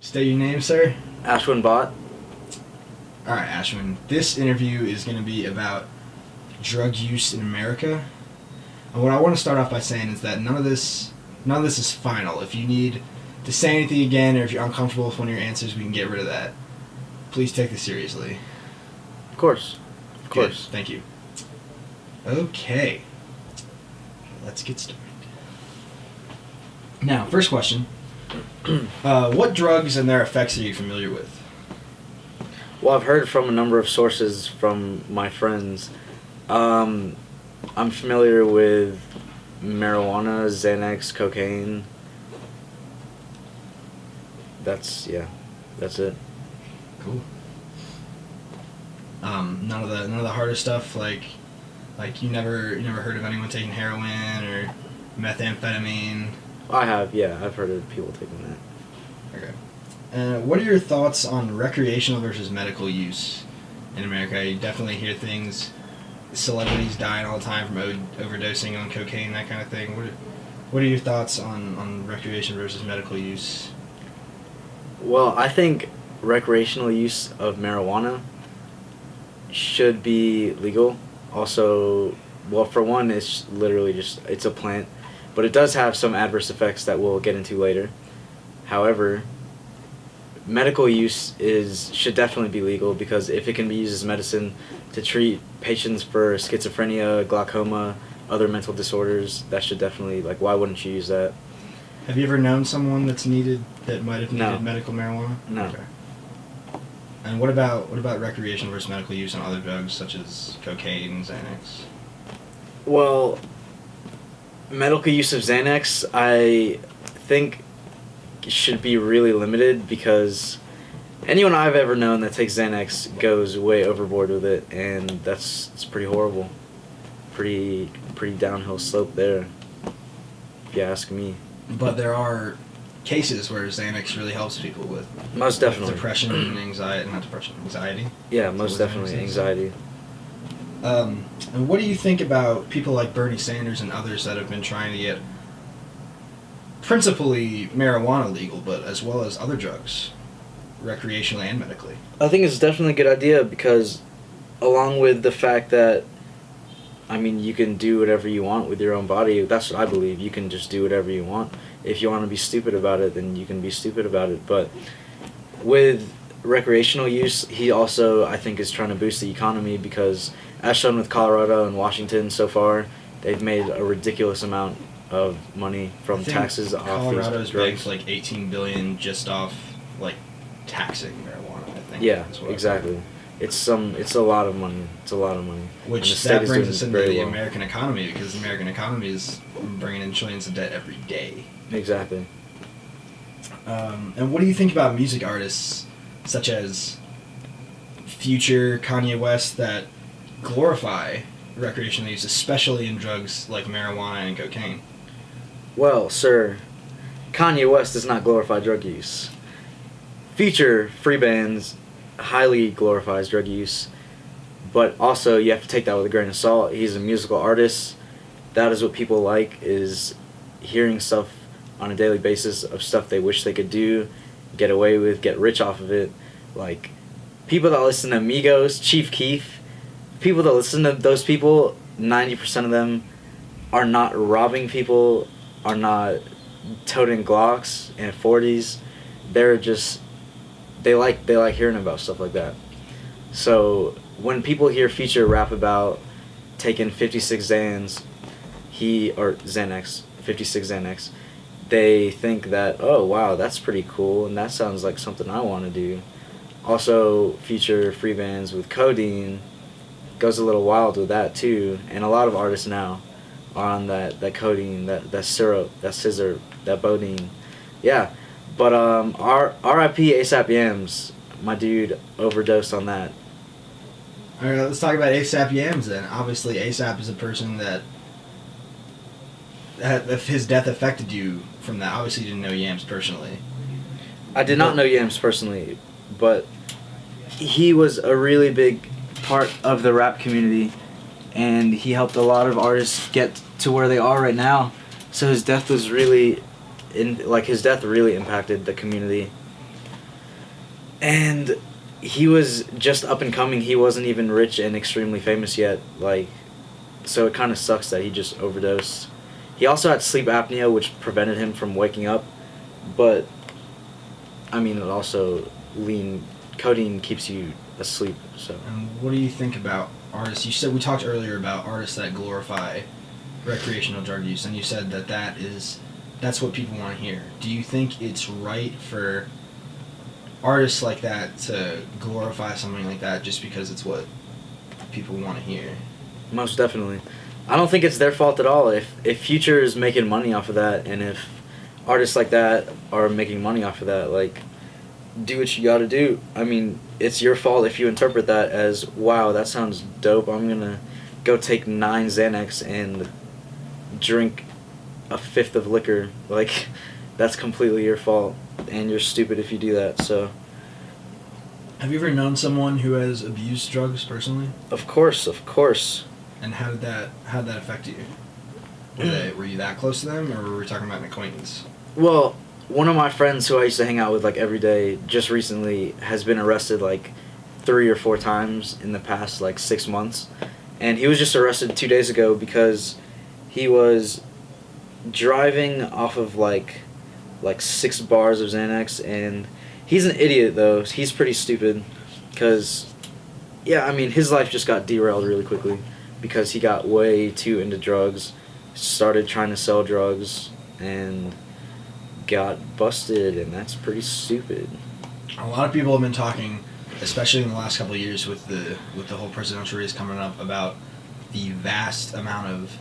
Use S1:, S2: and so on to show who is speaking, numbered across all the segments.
S1: State your name, sir.
S2: Ashwin Bhatt.
S1: All right, Ashwin. This interview is going to be about drug use in America. And what I want to start off by saying is that none of this is final. If you need to say anything again, or if you're uncomfortable with one of your answers, we can get rid of that. Please take this seriously.
S2: Of course. Of
S1: Good.
S2: course.
S1: Thank you. Okay. Let's get started. Now, first question. What drugs and their effects are you familiar with?
S2: Well, I've heard from a number of sources from my friends. I'm familiar with marijuana, Xanax, cocaine. That's it.
S1: Cool. None of the harder stuff like you never heard of anyone taking heroin or methamphetamine.
S2: I've heard of people taking that.
S1: Okay. What are your thoughts on recreational versus medical use in America? You definitely hear things, celebrities dying all the time from overdosing on cocaine, that kind of thing. What are your thoughts on recreation versus medical use?
S2: Well, I think recreational use of marijuana should be legal. Also, well, for one, it's literally it's a plant, but it does have some adverse effects that we'll get into later. However, medical use should definitely be legal, because if it can be used as medicine to treat patients for schizophrenia, glaucoma, other mental disorders, that should definitely, why wouldn't you use that?
S1: Have you ever known someone that might have needed
S2: No.
S1: medical marijuana?
S2: No.
S1: Okay. And what about recreational versus medical use on other drugs such as cocaine, Xanax?
S2: Well, medical use of Xanax, I think, should be really limited, because anyone I've ever known that takes Xanax goes way overboard with it, and it's pretty horrible. Pretty downhill slope there, if you ask me.
S1: But there are cases where Xanax really helps people with
S2: Most definitely.
S1: depression and anxiety. Not depression, anxiety.
S2: Yeah, most definitely
S1: Xanax?
S2: anxiety.
S1: And what do you think about people like Bernie Sanders and others that have been trying to get principally marijuana legal, but as well as other drugs, recreationally and medically?
S2: I think it's definitely a good idea, because along with the fact that, you can do whatever you want with your own body. That's what I believe. You can just do whatever you want. If you want to be stupid about it, then you can be stupid about it. But with recreational use, he also, I think, is trying to boost the economy, because as shown with Colorado and Washington so far, they've made a ridiculous amount of money from taxes off
S1: Colorado's
S2: these drugs.
S1: banked $18 billion just off taxing marijuana, I think.
S2: Yeah,
S1: That's what
S2: exactly. It's a lot of money. It's a lot of money.
S1: Which that brings us into the American economy, because the American economy is bringing in trillions of debt every day.
S2: Exactly.
S1: And what do you think about music artists such as Future, Kanye West, that glorify recreational use, especially in drugs like marijuana and cocaine?
S2: Well, sir, Kanye West does not glorify drug use. Future, free bands, highly glorifies drug use, but also you have to take that with a grain of salt. He's a musical artist. That is what people like, is hearing stuff on a daily basis of stuff they wish they could do, get away with, get rich off of it. Like, people that listen to Migos, Chief Keef, people that listen to those people, 90% of them are not robbing people, are not toting Glocks and 40s. They're just, they like hearing about stuff like that. So when people hear Future rap about taking 56 Xanax, 56 Xanax, they think that, oh wow, that's pretty cool, and that sounds like something I want to do. Also, Future free bands with codeine goes a little wild with that too, and a lot of artists now are on that codeine, that syrup, that scissor, that bodine. Yeah, but R.I.P. ASAP Yams, my dude overdosed on that.
S1: All right, let's talk about ASAP Yams then. Obviously, ASAP is a person that if his death affected you from that. Obviously, you didn't know Yams personally.
S2: I did not know Yams personally, but he was a really big part of the rap community, and he helped a lot of artists get to where they are right now. So his death was really, his death really impacted the community. And he was just up and coming. He wasn't even rich and extremely famous yet. Like, so it kind of sucks that he just overdosed. He also had sleep apnea, which prevented him from waking up. But, I mean, it also codeine keeps you asleep. So.
S1: And what do you think about artists? You said we talked earlier about artists that glorify recreational drug use, and you said that that's what people want to hear. Do you think it's right for artists like that to glorify something like that just because it's what people want to hear?
S2: Most definitely. I don't think it's their fault at all. If Future is making money off of that, and if artists like that are making money off of that, like, do what you gotta do. I mean, it's your fault if you interpret that as, wow, that sounds dope, I'm gonna go take 9 Xanax and drink a fifth of liquor. Like, that's completely your fault, and you're stupid if you do that, so.
S1: Have you ever known someone who has abused drugs personally?
S2: Of course.
S1: And how did that affect you? Were you that close to them, or were we talking about an acquaintance?
S2: Well, one of my friends who I used to hang out with, like, every day, just recently has been arrested, like, 3 or 4 times in the past, like, 6 months. And he was just arrested 2 days ago because he was driving off of, like 6 bars of Xanax, and he's an idiot, though. He's pretty stupid, because, yeah, I mean, his life just got derailed really quickly because he got way too into drugs, started trying to sell drugs, and got busted, and that's pretty stupid.
S1: A lot of people have been talking, especially in the last couple of years with the whole presidential race coming up, about the vast amount of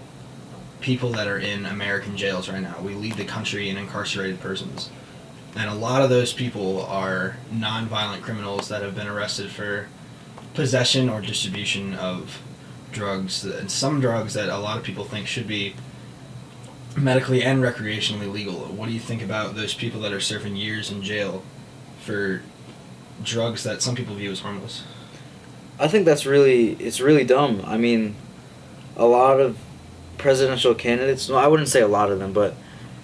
S1: people that are in American jails right now. We lead the country in incarcerated persons. And a lot of those people are non-violent criminals that have been arrested for possession or distribution of drugs, and some drugs that a lot of people think should be medically and recreationally legal. What do you think about those people that are serving years in jail for drugs that some people view as harmless?
S2: I think it's really dumb. I mean, a lot of presidential candidates, well, I wouldn't say a lot of them, but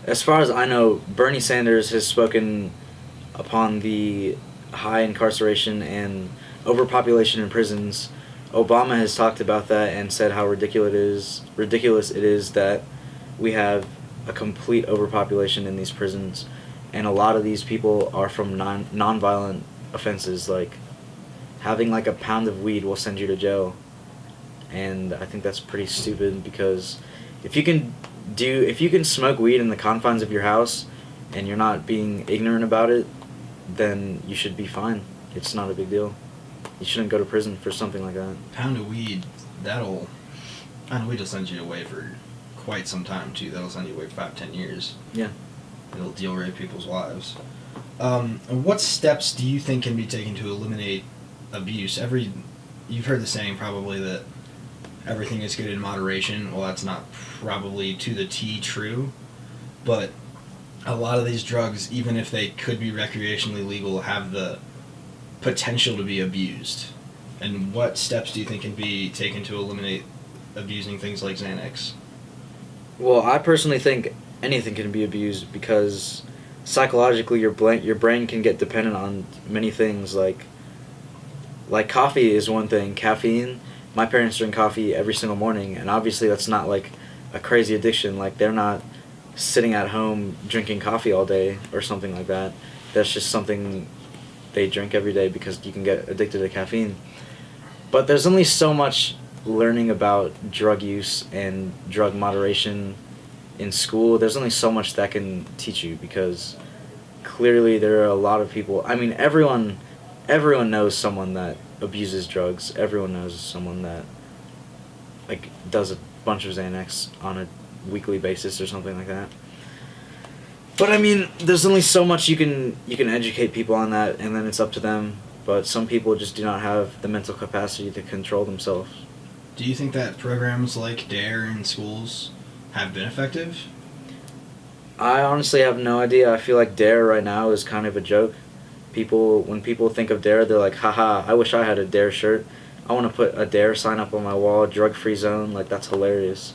S2: as far as I know, Bernie Sanders has spoken upon the high incarceration and overpopulation in prisons. Obama has talked about that and said how ridiculous it is that we have a complete overpopulation in these prisons, and a lot of these people are from non-violent offenses. Like, having like a pound of weed will send you to jail, and I think that's pretty stupid, because if you can smoke weed in the confines of your house and you're not being ignorant about it, then you should be fine. It's not a big deal. You shouldn't go to prison for something like that.
S1: Pound of weed will send you away for quite some time too. That'll send you away for 5-10 years.
S2: Yeah.
S1: It'll derail people's lives. What steps do you think can be taken to eliminate abuse? You've heard the saying probably that everything is good in moderation. Well, that's not probably to the T true, but a lot of these drugs, even if they could be recreationally legal, have the potential to be abused. And what steps do you think can be taken to eliminate abusing things like Xanax?
S2: Well, I personally think anything can be abused, because psychologically your brain can get dependent on many things, like coffee is one thing. Caffeine, my parents drink coffee every single morning, and obviously that's not like a crazy addiction. Like, they're not sitting at home drinking coffee all day or something like that. That's just something they drink every day because you can get addicted to caffeine. But there's only so much learning about drug use and drug moderation in school. There's only so much that can teach you, because clearly there are a lot of people. I mean, everyone knows someone that abuses drugs. Everyone knows someone that, like, does a bunch of Xanax on a weekly basis or something like that. But I mean, there's only so much you can educate people on that, and then it's up to them. But some people just do not have the mental capacity to control themselves.
S1: Do you think that programs like DARE in schools have been effective?
S2: I honestly have no idea. I feel like DARE right now is kind of a joke. When people think of DARE, they're like, haha, I wish I had a DARE shirt. I want to put a DARE sign up on my wall, drug-free zone. Like, that's hilarious.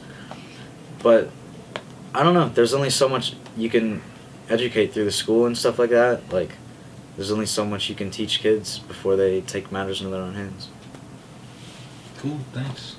S2: But I don't know. There's only so much you can educate through the school and stuff like that. Like, there's only so much you can teach kids before they take matters into their own hands.
S3: Cool, thanks.